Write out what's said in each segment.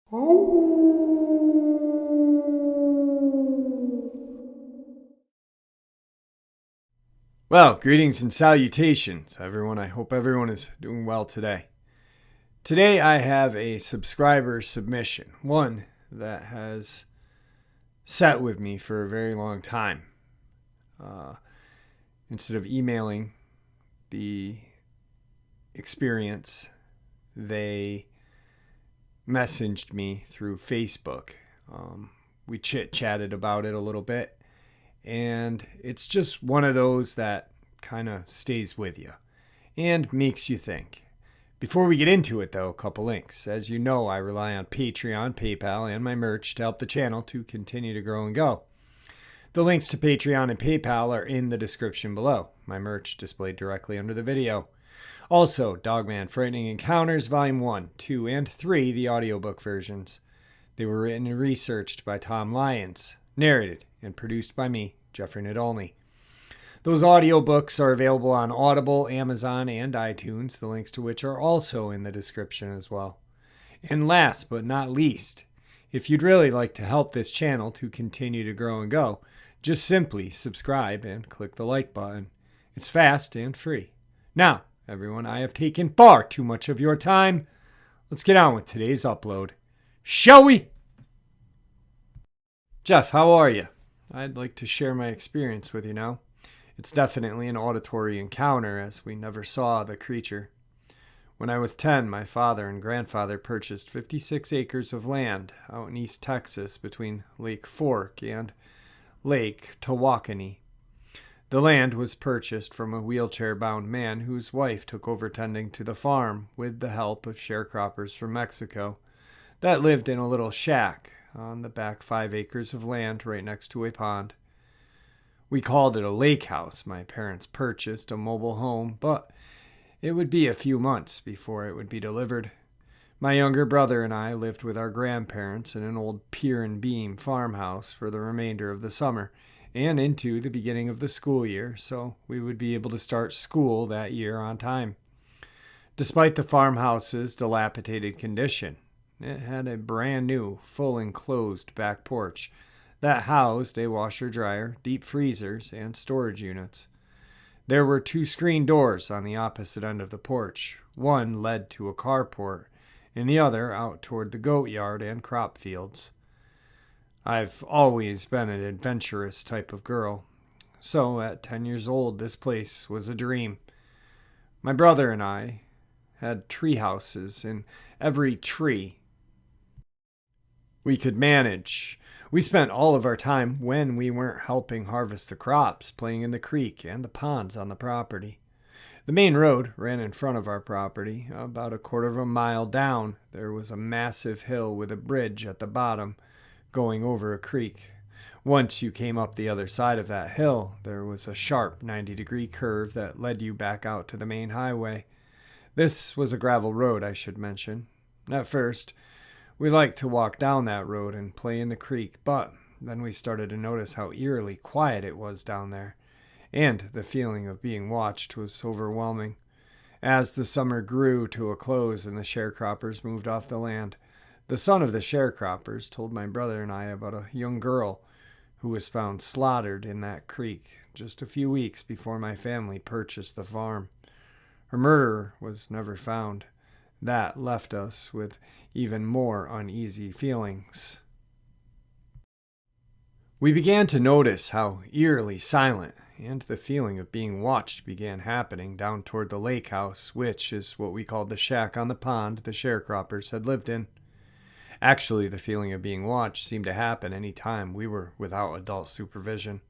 Well, greetings and salutations, everyone. I hope everyone is doing well today. Today I have a subscriber submission, one that has sat with me for a very long time. Instead of emailing the experience, they messaged me through Facebook. We chit-chatted about it a little bit, and it's just one of those that kind of stays with you and makes you think. Before we get into it, though, a couple links. As you know, I rely on Patreon, PayPal, and my merch to help the channel to continue to grow and go. The links to Patreon and PayPal are in the description below. My merch displayed directly under the video. Also, Dogman Frightening Encounters Volume 1, 2, and 3, the audiobook versions. They were written and researched by Tom Lyons, narrated and produced by me, Jeffrey Nadolny. Those audiobooks are available on Audible, Amazon, and iTunes, the links to which are also in the description as well. And last but not least, if you'd really like to help this channel to continue to grow and go, just simply subscribe and click the like button. It's fast and free. Now, everyone, I have taken far too much of your time. Let's get on with today's upload. Shall we? Jeff, how are you? I'd like to share my experience with you now. It's definitely an auditory encounter, as we never saw the creature. When I was 10, my father and grandfather purchased 56 acres of land out in East Texas between Lake Fork and Lake Tawakoni. The land was purchased from a wheelchair-bound man whose wife took over tending to the farm with the help of sharecroppers from Mexico that lived in a little shack on the back 5 acres of land right next to a pond. We called it a lake house. My parents purchased a mobile home, but it would be a few months before it would be delivered. My younger brother and I lived with our grandparents in an old pier and beam farmhouse for the remainder of the summer and into the beginning of the school year, so we would be able to start school that year on time. Despite the farmhouse's dilapidated condition, it had a brand new, full enclosed back porch that housed a washer-dryer, deep freezers, and storage units. There were 2 screen doors on the opposite end of the porch. One led to a carport, and the other out toward the goat yard and crop fields. I've always been an adventurous type of girl, so at 10 years old, this place was a dream. My brother and I had tree houses in every tree we could manage. We spent all of our time when we weren't helping harvest the crops, playing in the creek and the ponds on the property. The main road ran in front of our property. About a quarter of a mile down, there was a massive hill with a bridge at the bottom going over a creek. Once you came up the other side of that hill, there was a sharp 90-degree curve that led you back out to the main highway. This was a gravel road, I should mention. At first, we liked to walk down that road and play in the creek, but then we started to notice how eerily quiet it was down there, and the feeling of being watched was overwhelming. As the summer grew to a close and the sharecroppers moved off the land, the son of the sharecroppers told my brother and I about a young girl who was found slaughtered in that creek just a few weeks before my family purchased the farm. Her murderer was never found. That left us with even more uneasy feelings. We began to notice how eerily silent and the feeling of being watched began happening down toward the lake house, which is what we called the shack on the pond the sharecroppers had lived in. Actually, the feeling of being watched seemed to happen any time we were without adult supervision.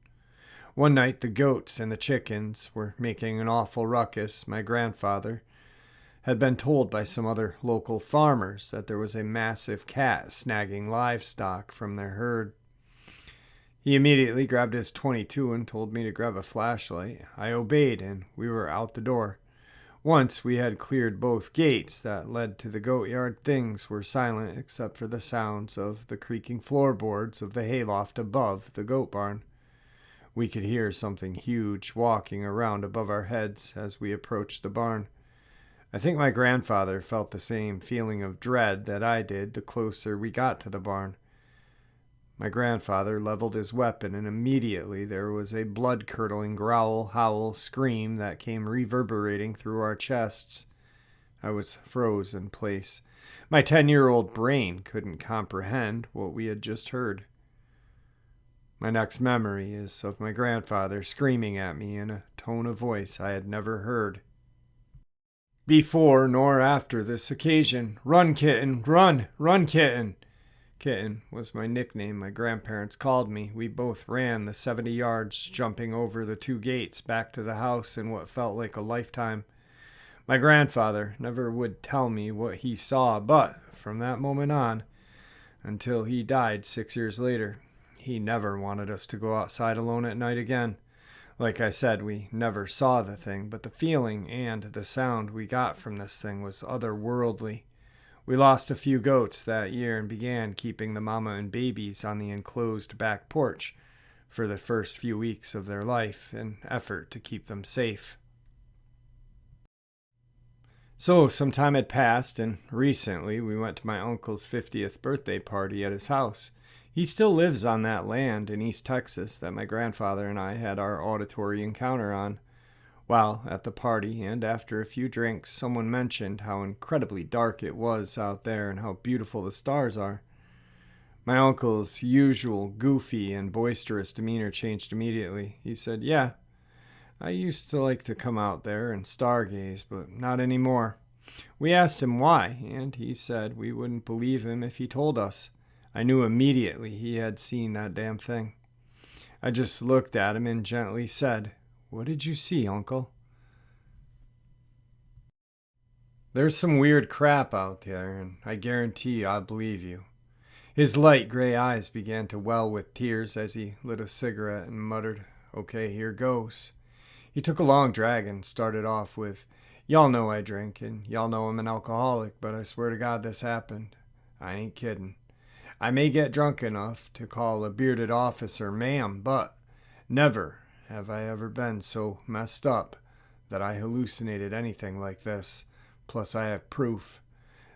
One night, the goats and the chickens were making an awful ruckus. My grandfather had been told by some other local farmers that there was a massive cat snagging livestock from their herd. He immediately grabbed his .22 and told me to grab a flashlight. I obeyed, and we were out the door. Once we had cleared both gates that led to the goat yard, things were silent except for the sounds of the creaking floorboards of the hayloft above the goat barn. We could hear something huge walking around above our heads as we approached the barn. I think my grandfather felt the same feeling of dread that I did the closer we got to the barn. My grandfather leveled his weapon, and immediately there was a blood-curdling growl, howl, scream that came reverberating through our chests. I was froze in place. My 10-year-old brain couldn't comprehend what we had just heard. My next memory is of my grandfather screaming at me in a tone of voice I had never heard before nor after this occasion. "Run, kitten, run! Run, kitten!" Kitten was my nickname my grandparents called me. We both ran the 70 yards, jumping over the 2 gates back to the house in what felt like a lifetime. My grandfather never would tell me what he saw, but from that moment on, until he died 6 years later, he never wanted us to go outside alone at night again. Like I said, we never saw the thing, but the feeling and the sound we got from this thing was otherworldly. We lost a few goats that year and began keeping the mama and babies on the enclosed back porch for the first few weeks of their life in effort to keep them safe. So some time had passed, and recently we went to my uncle's 50th birthday party at his house. He still lives on that land in East Texas that my grandfather and I had our auditory encounter on. While at the party, and after a few drinks, someone mentioned how incredibly dark it was out there and how beautiful the stars are. My uncle's usual goofy and boisterous demeanor changed immediately. He said, "Yeah, I used to like to come out there and stargaze, but not anymore." We asked him why, and he said we wouldn't believe him if he told us. I knew immediately he had seen that damn thing. I just looked at him and gently said, "What did you see, Uncle?" "There's some weird crap out there, and I guarantee I'll believe you." His light gray eyes began to well with tears as he lit a cigarette and muttered, "Okay, here goes." He took a long drag and started off with, "Y'all know I drink, and y'all know I'm an alcoholic, but I swear to God this happened. I ain't kidding. I may get drunk enough to call a bearded officer ma'am, but never have I ever been so messed up that I hallucinated anything like this. Plus I have proof.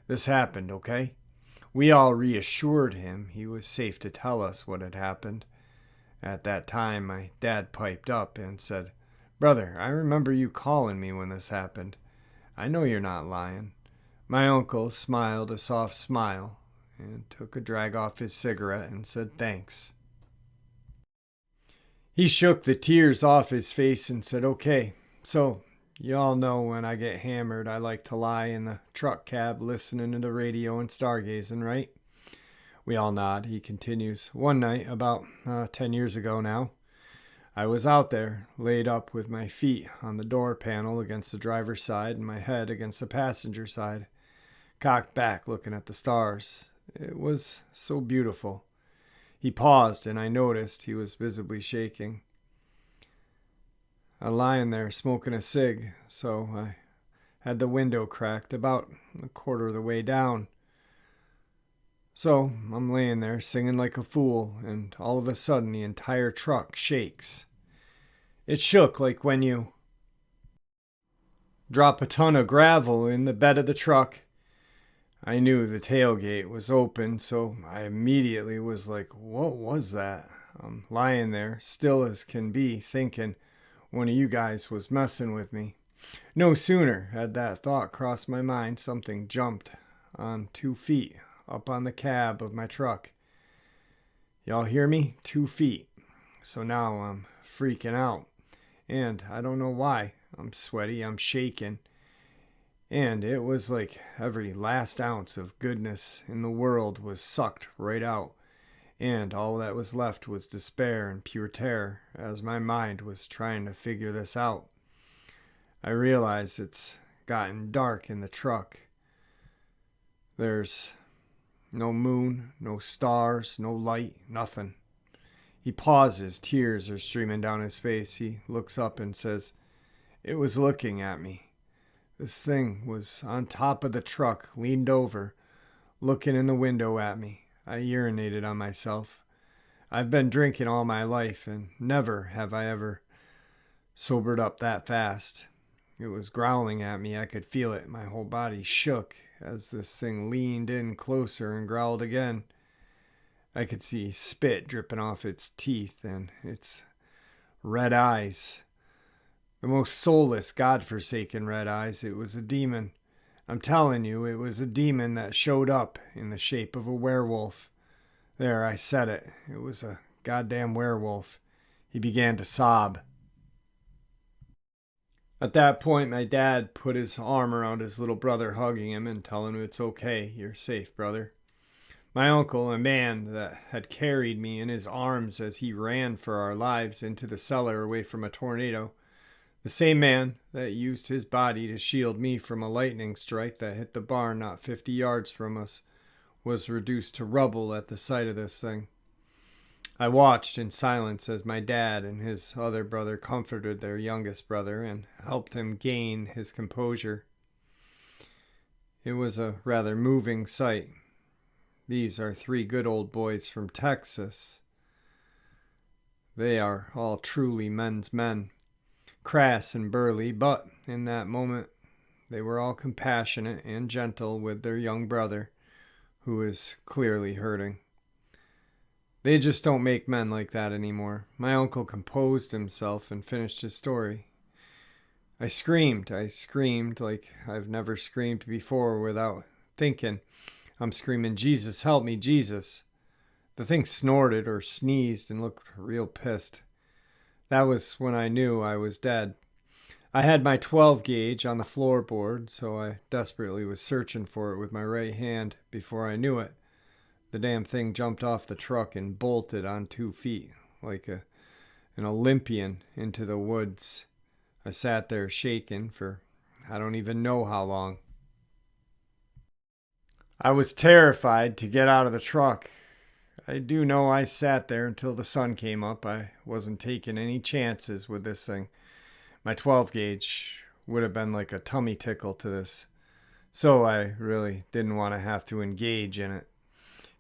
This happened, okay?" We all reassured him he was safe to tell us what had happened. At that time, my dad piped up and said, "Brother, I remember you calling me when this happened. I know you're not lying." My uncle smiled a soft smile and took a drag off his cigarette and said thanks. He shook the tears off his face and said, "Okay, so you all know when I get hammered, I like to lie in the truck cab listening to the radio and stargazing, right?" We all nod. He continues, "One night, about 10 years ago now, I was out there, laid up with my feet on the door panel against the driver's side and my head against the passenger side, cocked back looking at the stars. It was so beautiful." He paused, and I noticed he was visibly shaking. I'm lying there smoking a cig, so I had the window cracked about a quarter of the way down. So I'm laying there singing like a fool, and all of a sudden the entire truck shakes. It shook like when you drop a ton of gravel in the bed of the truck. I knew the tailgate was open, so I immediately was like, "What was that?" I'm lying there, still as can be, thinking one of you guys was messing with me. No sooner had that thought crossed my mind, something jumped on 2 feet up on the cab of my truck. Y'all hear me? 2 feet. So now I'm freaking out, and I don't know why. I'm sweaty, I'm shaking. And it was like every last ounce of goodness in the world was sucked right out, and all that was left was despair and pure terror as my mind was trying to figure this out. I realize it's gotten dark in the truck. There's no moon, no stars, no light, nothing. He pauses, tears are streaming down his face. He looks up and says, "It was looking at me. This thing was on top of the truck, leaned over, looking in the window at me." I urinated on myself. I've been drinking all my life, and never have I ever sobered up that fast. It was growling at me. I could feel it. My whole body shook as this thing leaned in closer and growled again. I could see spit dripping off its teeth and its red eyes. The most soulless, godforsaken red eyes. It was a demon. I'm telling you, it was a demon that showed up in the shape of a werewolf. There, I said it. It was a goddamn werewolf. He began to sob. At that point, my dad put his arm around his little brother, hugging him and telling him, "It's okay. You're safe, brother." My uncle, a man that had carried me in his arms as he ran for our lives into the cellar away from a tornado, the same man that used his body to shield me from a lightning strike that hit the barn not 50 yards from us, was reduced to rubble at the sight of this thing. I watched in silence as my dad and his other brother comforted their youngest brother and helped him gain his composure. It was a rather moving sight. These are 3 good old boys from Texas. They are all truly men's men, crass and burly, but in that moment they were all compassionate and gentle with their young brother, who is clearly hurting. They just don't make men like that anymore. My uncle composed himself and finished his story. I screamed like I've never screamed before without thinking. I'm screaming, "Jesus, help me, Jesus." The thing snorted or sneezed and looked real pissed. That was when I knew I was dead. I had my 12 gauge on the floorboard, so I desperately was searching for it with my right hand. Before I knew it, the damn thing jumped off the truck and bolted on 2 feet like an Olympian into the woods. I sat there shaking for I don't even know how long. I was terrified to get out of the truck. I do know I sat there until the sun came up. I wasn't taking any chances with this thing. My 12 gauge would have been like a tummy tickle to this, so I really didn't want to have to engage in it.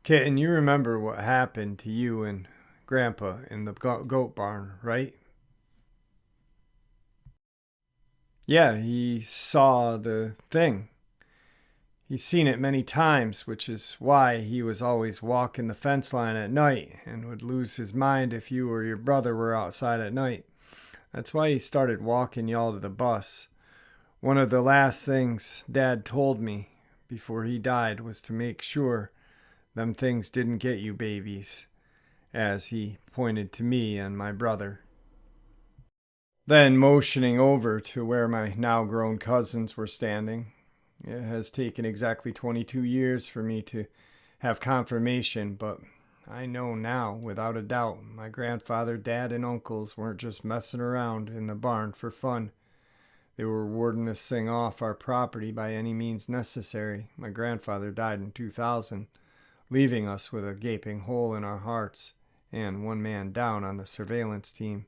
Kitten, you remember what happened to you and Grandpa in the goat barn, right? Yeah, he saw the thing. He's seen it many times, which is why he was always walking the fence line at night and would lose his mind if you or your brother were outside at night. That's why he started walking y'all to the bus. One of the last things Dad told me before he died was to make sure them things didn't get you babies, as he pointed to me and my brother. Then, motioning over to where my now grown cousins were standing, it has taken exactly 22 years for me to have confirmation, but I know now, without a doubt, my grandfather, dad, and uncles weren't just messing around in the barn for fun. They were warding this thing off our property by any means necessary. My grandfather died in 2000, leaving us with a gaping hole in our hearts and 1 man down on the surveillance team.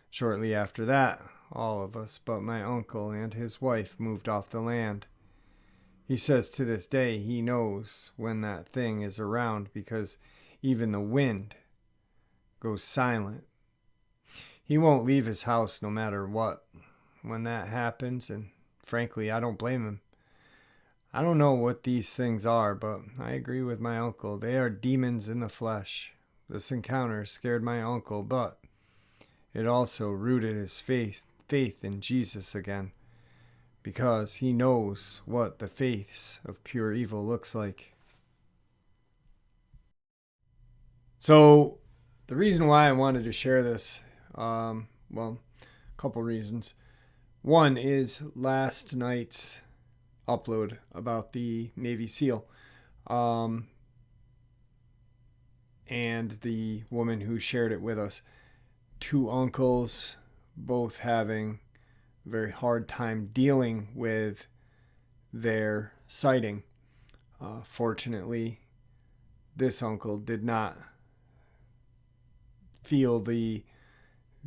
Shortly after that, all of us but my uncle and his wife moved off the land. He says to this day he knows when that thing is around because even the wind goes silent. He won't leave his house no matter what when that happens, and frankly, I don't blame him. I don't know what these things are, but I agree with my uncle. They are demons in the flesh. This encounter scared my uncle, but it also rooted his faith in Jesus again, because he knows what the face of pure evil looks like. So, the reason why I wanted to share this, a couple reasons. One is last night's upload about the Navy SEAL, and the woman who shared it with us. 2 uncles, both having a very hard time dealing with their sighting. Fortunately, this uncle did not feel the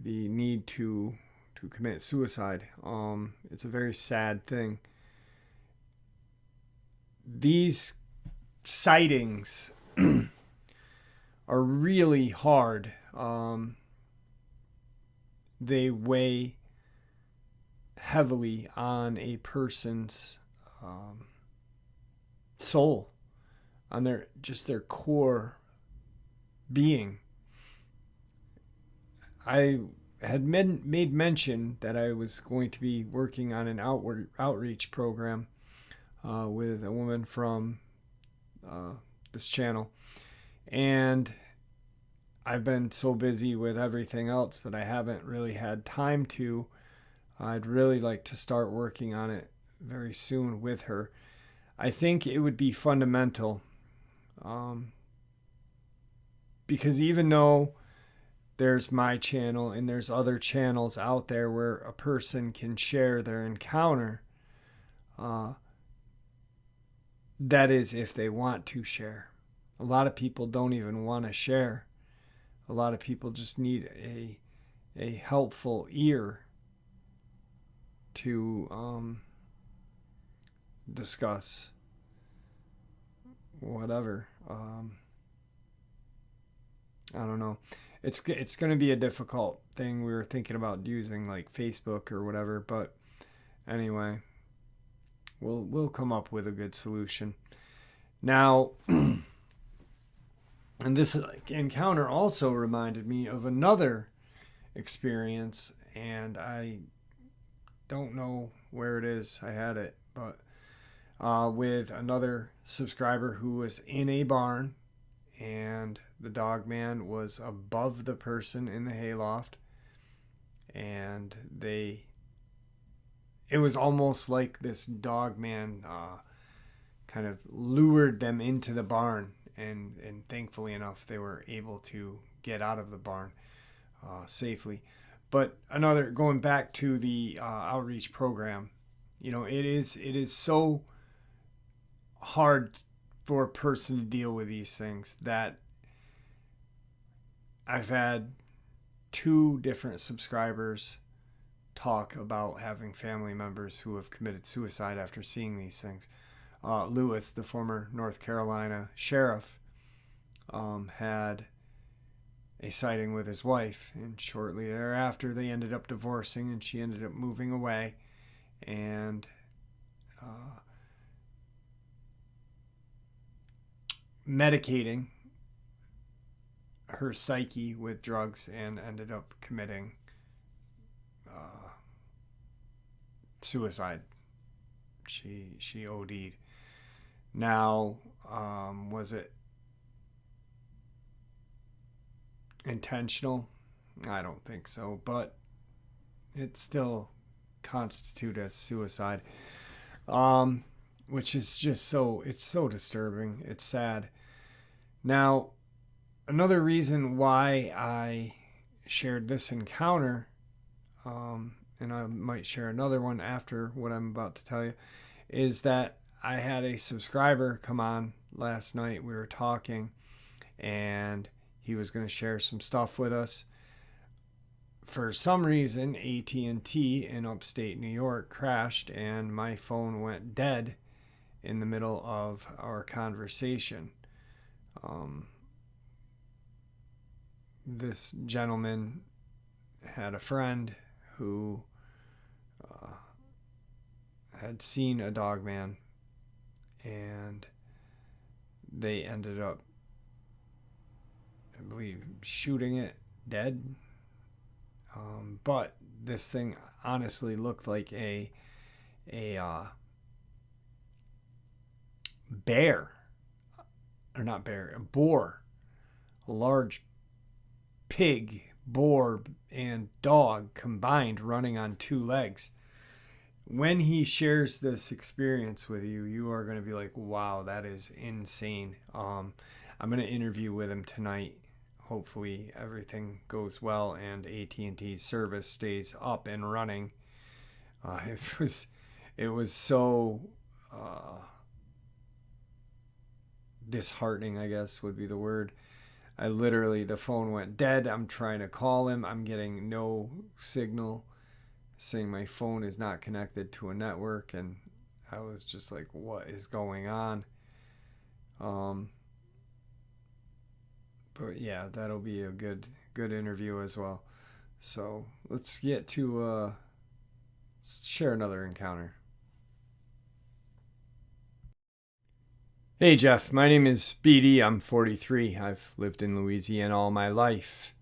need to commit suicide. It's a very sad thing. These sightings are really hard. They weigh heavily on a person's soul, on their core being. I had made mention that I was going to be working on an outreach program with a woman from this channel, and I've been so busy with everything else that I haven't really had time to. I'd really like to start working on it very soon with her. I think it would be fundamental, because even though there's my channel and there's other channels out there where a person can share their encounter, that is if they want to share. A lot of people don't even want to share. A lot of people just need a helpful ear to discuss whatever. I don't know. It's going to be a difficult thing. We were thinking about using like Facebook or whatever, but anyway, we'll come up with a good solution. Now, and this encounter also reminded me of another experience, and I don't know where it is. I had it, but with another subscriber who was in a barn, and the Dogman was above the person in the hayloft, and it was almost like this Dogman kind of lured them into the barn, and thankfully enough they were able to get out of the barn safely. But going back to the outreach program, it is so hard for a person to deal with these things that I've had 2 different subscribers talk about having family members who have committed suicide after seeing these things. Lewis, the former North Carolina sheriff, had a sighting with his wife, and shortly thereafter they ended up divorcing, and she ended up moving away and medicating her psyche with drugs, and ended up committing suicide. She OD'd. Now, was it intentional? I don't think so, but it still constitutes as suicide, which is just it's so disturbing. It's sad. Now, another reason why I shared this encounter, and I might share another one after what I'm about to tell you, is that I had a subscriber come on last night. We were talking, and he was going to share some stuff with us. For some reason, AT&T in upstate New York crashed, and my phone went dead in the middle of our conversation. This gentleman had a friend who had seen a Dogman, and they ended up, I believe, shooting it dead. But this thing honestly looked like a bear, or not bear, a boar, a large pig, boar, and dog combined, running on 2 legs. When he shares this experience with you, you are going to be like, wow, that is insane. I'm going to interview with him tonight. Hopefully everything goes well and AT&T service stays up and running. It was so disheartening, I guess would be the word. The phone went dead. I'm trying to call him. I'm getting no signal, saying my phone is not connected to a network, and I was just like, what is going on? But yeah, that'll be a good interview as well. So let's get to Let's share another encounter. Hey Jeff, my name is Speedy. I'm 43. I've lived in Louisiana all my life.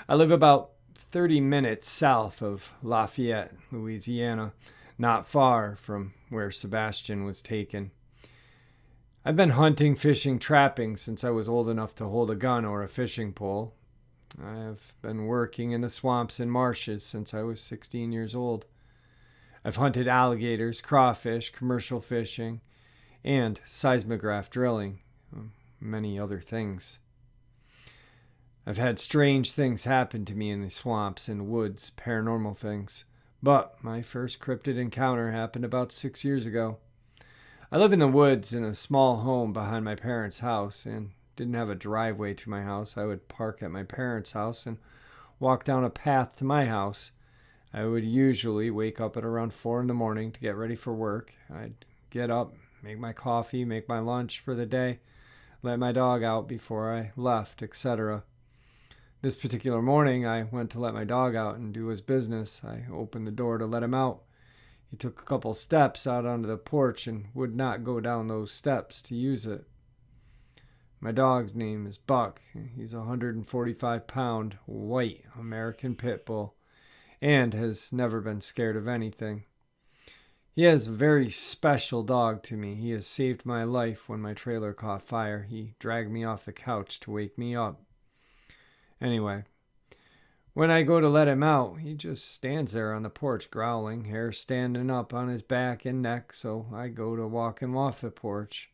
I live about 30 minutes south of Lafayette, Louisiana, not far from where Sebastian was taken. I've been hunting, fishing, trapping since I was old enough to hold a gun or a fishing pole. I have been working in the swamps and marshes since I was 16 years old. I've hunted alligators, crawfish, commercial fishing, and seismograph drilling, many other things. I've had strange things happen to me in the swamps and woods, paranormal things, but my first cryptid encounter happened about 6 years ago. I live in the woods in a small home behind my parents' house and didn't have a driveway to my house. I would park at my parents' house and walk down a path to my house. I would usually wake up at around 4 in the morning to get ready for work. I'd get up, make my coffee, make my lunch for the day, let my dog out before I left, etc. This particular morning, I went to let my dog out and do his business. I opened the door to let him out. He took a couple steps out onto the porch and would not go down those steps to use it. My dog's name is Buck. He's a 145-pound white American pit bull and has never been scared of anything. He is a very special dog to me. He has saved my life when my trailer caught fire. He dragged me off the couch to wake me up. Anyway, when I go to let him out, he just stands there on the porch growling, hair standing up on his back and neck, so I go to walk him off the porch,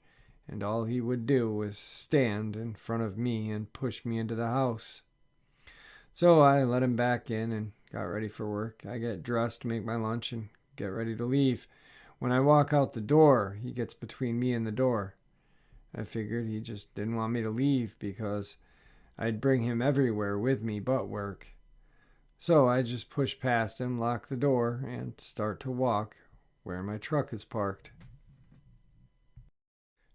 and all he would do was stand in front of me and push me into the house. So I let him back in and got ready for work. I get dressed, make my lunch, and get ready to leave. When I walk out the door, he gets between me and the door. I figured he just didn't want me to leave because I'd bring him everywhere with me but work. So I just push past him, lock the door, and start to walk where my truck is parked.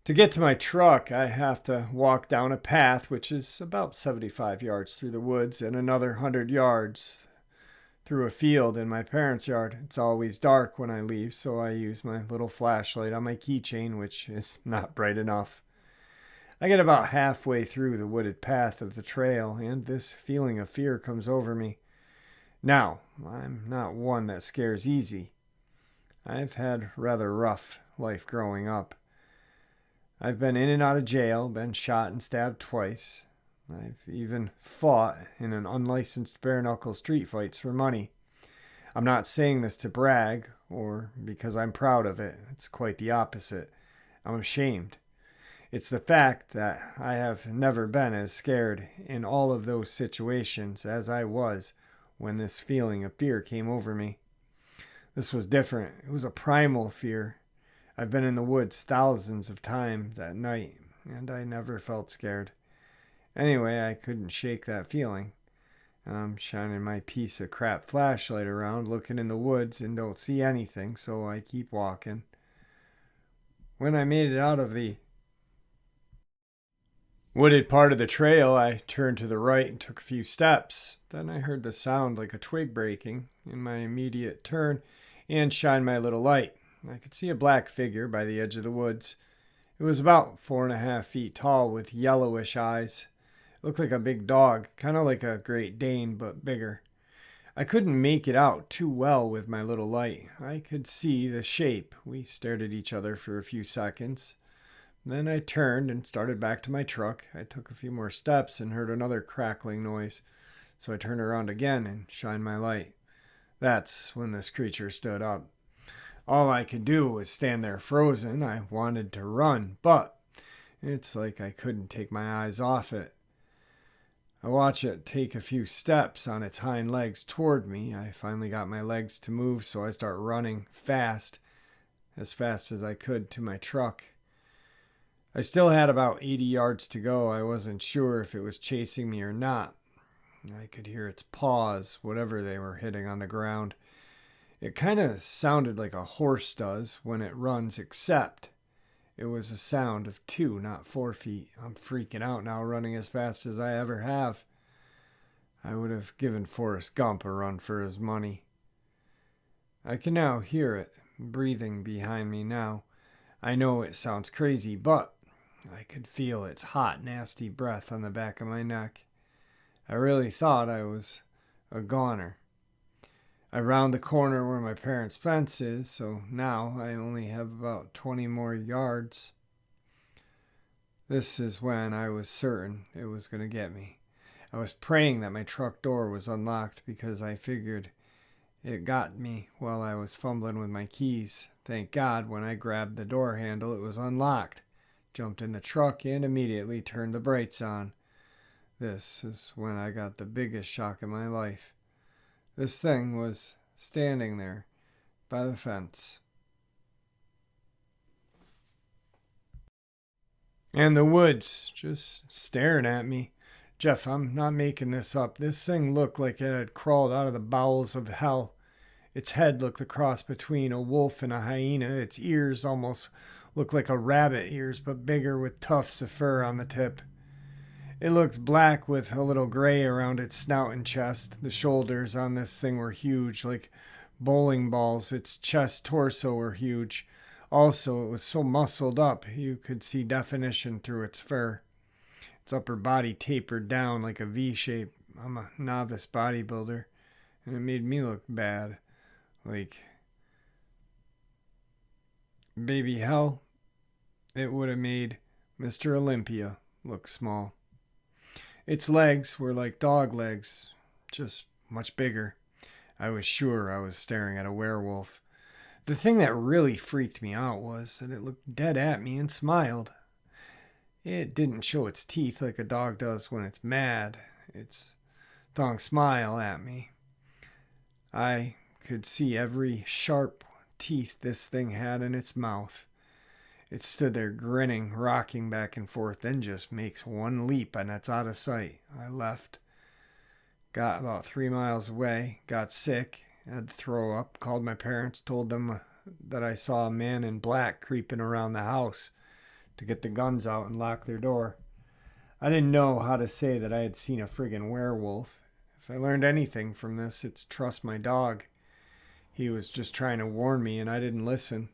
To get to my truck, I have to walk down a path which is about 75 yards through the woods and another 100 yards through a field in my parents' yard. It's always dark when I leave, so I use my little flashlight on my keychain, which is not bright enough. I get about halfway through the wooded path of the trail, and this feeling of fear comes over me. Now, I'm not one that scares easy. I've had rather rough life growing up. I've been in and out of jail, been shot and stabbed twice. I've even fought in an unlicensed bare-knuckle street fights for money. I'm not saying this to brag or because I'm proud of it. It's quite the opposite. I'm ashamed. It's the fact that I have never been as scared in all of those situations as I was when this feeling of fear came over me. This was different. It was a primal fear. I've been in the woods thousands of times at night, and I never felt scared. Anyway, I couldn't shake that feeling. I'm shining my piece of crap flashlight around, looking in the woods, and don't see anything, so I keep walking. When I made it out of the wooded part of the trail, I turned to the right and took a few steps. Then I heard the sound like a twig breaking in my immediate turn and shined my little light. I could see a black figure by the edge of the woods. It was about 4.5 feet tall with yellowish eyes. It looked like a big dog, kind of like a Great Dane, but bigger. I couldn't make it out too well with my little light. I could see the shape. We stared at each other for a few seconds. Then I turned and started back to my truck. I took a few more steps and heard another crackling noise. So I turned around again and shined my light. That's when this creature stood up. All I could do was stand there frozen. I wanted to run, but it's like I couldn't take my eyes off it. I watched it take a few steps on its hind legs toward me. I finally got my legs to move, so I start running fast as I could to my truck. I still had about 80 yards to go. I wasn't sure if it was chasing me or not. I could hear its paws, whatever they were hitting on the ground. It kind of sounded like a horse does when it runs, except it was a sound of 2, not 4 feet. I'm freaking out now, running as fast as I ever have. I would have given Forrest Gump a run for his money. I can now hear it breathing behind me now. I know it sounds crazy, but I could feel its hot, nasty breath on the back of my neck. I really thought I was a goner. I round the corner where my parents' fence is, so now I only have about 20 more yards. This is when I was certain it was going to get me. I was praying that my truck door was unlocked because I figured it got me while I was fumbling with my keys. Thank God, when I grabbed the door handle, it was unlocked. Jumped in the truck and immediately turned the brakes on. This is when I got the biggest shock of my life. This thing was standing there by the fence. And the woods just staring at me. Jeff, I'm not making this up. This thing looked like it had crawled out of the bowels of hell. Its head looked a cross between a wolf and a hyena. Its ears almost looked like a rabbit ears, but bigger with tufts of fur on the tip. It looked black with a little gray around its snout and chest. The shoulders on this thing were huge, like bowling balls. Its chest, torso were huge. Also, it was so muscled up, you could see definition through its fur. Its upper body tapered down like a V shape. I'm a novice bodybuilder, and it made me look bad. Like, baby hell, it would have made Mr. Olympia look small. Its legs were like dog legs, just much bigger. I was sure I was staring at a werewolf. The thing that really freaked me out was that it looked dead at me and smiled. It didn't show its teeth like a dog does when it's mad. Its tongue smile at me. I could see every sharp teeth this thing had in its mouth. It stood there grinning, rocking back and forth, then just makes one leap and it's out of sight. I left. Got about 3 miles away, got sick, had to throw up, called my parents, told them that I saw a man in black creeping around the house to get the guns out and lock their door. I didn't know how to say that I had seen a friggin' werewolf. If I learned anything from this, it's trust my dog. He was just trying to warn me and I didn't listen.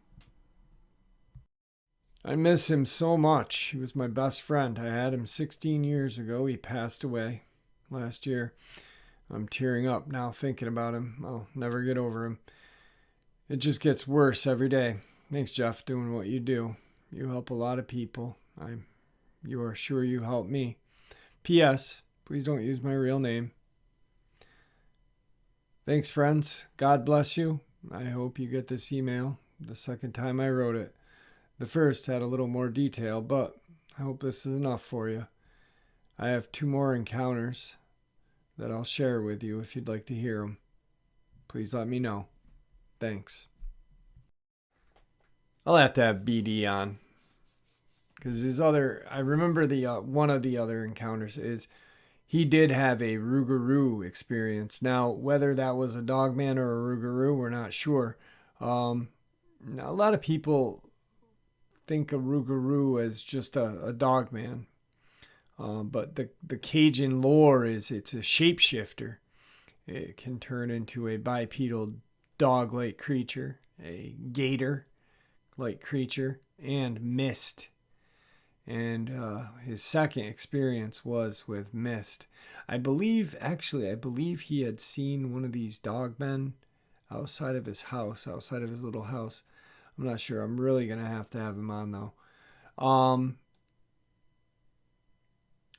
I miss him so much. He was my best friend. I had him 16 years ago. He passed away last year. I'm tearing up now thinking about him. I'll never get over him. It just gets worse every day. Thanks, Jeff, doing what you do. You help a lot of people. You are sure you help me. P.S. Please don't use my real name. Thanks, friends. God bless you. I hope you get this email the second time I wrote it. The first had a little more detail, but I hope this is enough for you. I have 2 more encounters that I'll share with you if you'd like to hear them. Please let me know. Thanks. I'll have to have BD on. Because I remember one of the other encounters is he did have a Rougarou experience. Now, whether that was a Dogman or a Rougarou, we're not sure. Now, a lot of people think of Rougarou as just a Dogman. But the Cajun lore is it's a shapeshifter. It can turn into a bipedal dog-like creature, a gator-like creature, and mist. And his second experience was with mist. I believe he had seen one of these dogmen outside of his house, outside of his little house. I'm not sure. I'm really going to have him on, though.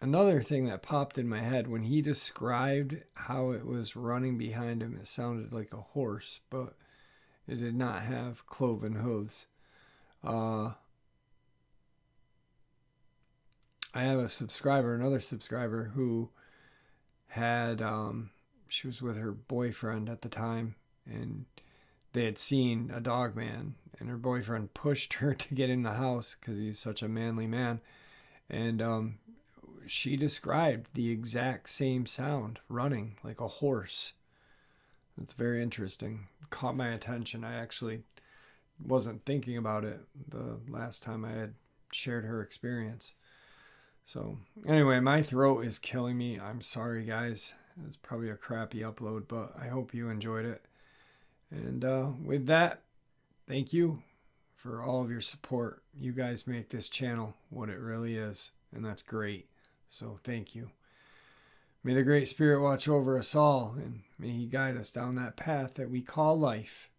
Another thing that popped in my head, when he described how it was running behind him, it sounded like a horse, but it did not have cloven hooves. I have another subscriber who had, she was with her boyfriend at the time, and they had seen a dog man, and her boyfriend pushed her to get in the house because he's such a manly man. And she described the exact same sound, running like a horse. It's very interesting. It caught my attention. I actually wasn't thinking about it the last time I had shared her experience. So anyway, my throat is killing me. I'm sorry, guys. It's probably a crappy upload, but I hope you enjoyed it. And with that, thank you for all of your support. You guys make this channel what it really is, and that's great. So thank you. May the Great Spirit watch over us all, and may He guide us down that path that we call life.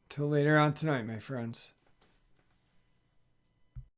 Till later on tonight, my friends.